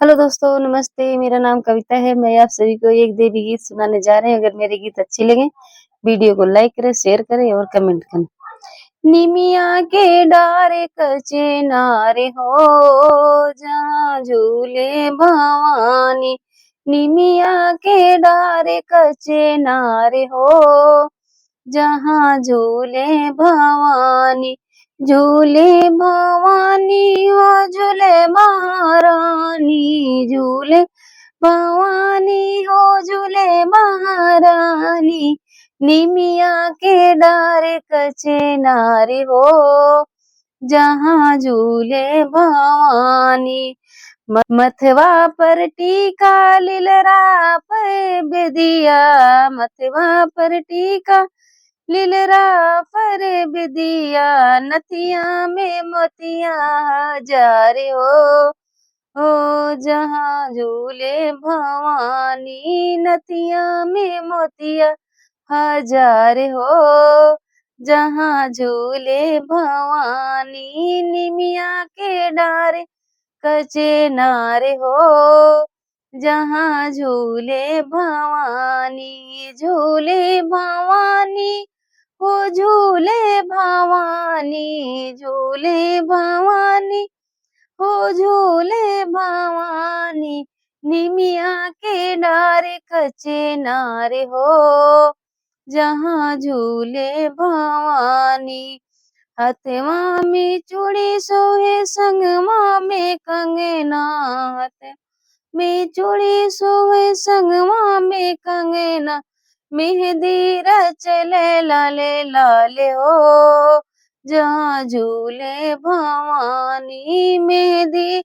Hello दोस्तों, नमस्ते। मेरा नाम कविता है। मैं आप सभी को एक देवी गीत सुनाने जा रहे हैं। अगर मेरे गीत अच्छे लगे, वीडियो को लाइक करें, शेयर करें और कमेंट करें। निमिया के डारे कचे नारे हो, जहाँ झूले भवानी। निमिया के डारे कचे नारे हो, जहाँ झूले भवानी। झूले भवानी हो, झूले महारानी। झूले भवानी हो, झूले महारानी। निमिया के डारे कचे नारे हो, जहाँ झूले भवानी। मथवा पर टीका लीलरा पर बेदिया। मथवा पर टीका लीलरा पर बेदिया। नथिया में मोतिया हजारे हो जहाँ झूले भवानी। नथिया में मोतिया हजारे हो, जहाँ झूले भवानी। निमिया के डारे कचे नारे हो, जहाँ झूले भवानी। झूले भवानी हो, झूले भवानी। झूले भवानी हो, झूले भवानी। निमिया के डारे कचे नारे हो, जहाँ झूले भवानी। हथवा में चूड़ी सोहे, संगवा में कंगना। हाथ में चूड़ी सोहे, संगवा में कंगना। मेहंदी रचले लाले लाले हो, जहाँ झूले भवानी। मेहंदी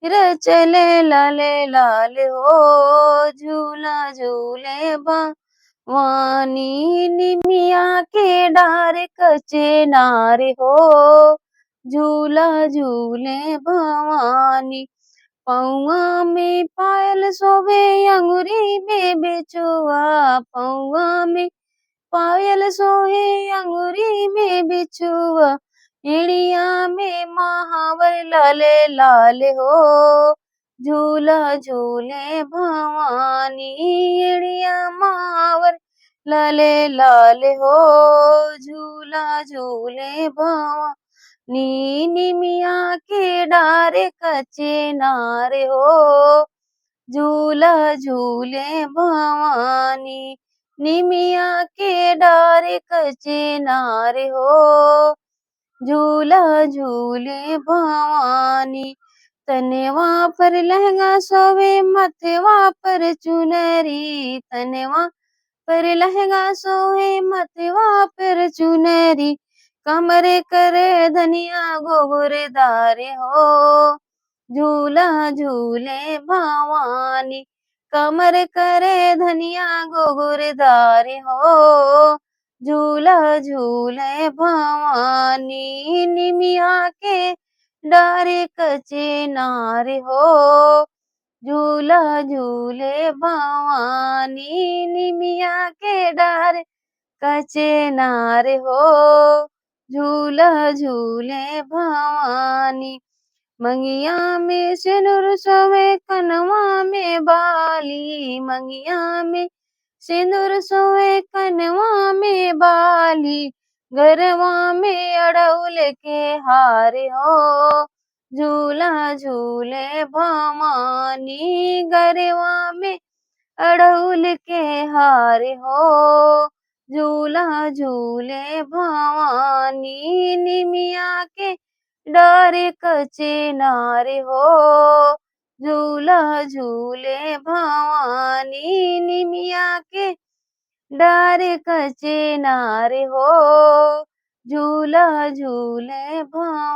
रचले लाले लाले हो, झूला झूले भवानी। निमिया के डारे कचे नारे हो, झूला झूले भवानी। पौआ में पायल शोभे, अंगुरी में बिछुआ। पौआ में पायल सोहे, अंगुरी में बिछुआ। एड़िया में महावर लाले लाले हो, झूला झूले भवानी। एड़िया महावर लाले लाले हो, झूला झूले भवानी। निमिया के डारे कचे नारे हो, झूला झूले भवानी। निमिया के डारे कचे नारे हो, झूला झूले भवानी। तनवा पर लहंगा सोवे, मथवा पर चुनरी। तनवा पर लहंगा सोहे, मथवा पर चुनरी। कमरे करे धनिया घोघरदारे हो, झूला झूले भवानी। कमर करे धनिया घोघरदारे हो, झूला झूले भवानी। निमिया के डारे कचे नारे हो, झूला झूले भवानी। निमिया के डारे कचे नारे हो, झूला झूले भवानी। मंगिया में सिंदूर सोहे, कनवा में बाली। मंगिया में सिंदूर सोहे, कनवा में बाली। गरवा में अड़उल के हारे हो, झूला झूले भवानी। गरवा में अड़उल के हारे हो, झूला झूले भवानी। निमिया के डारे कचे नारे हो, झूला झूले भवानी। निमिया के डारे कचे नारे हो, झूला झूले भवानी।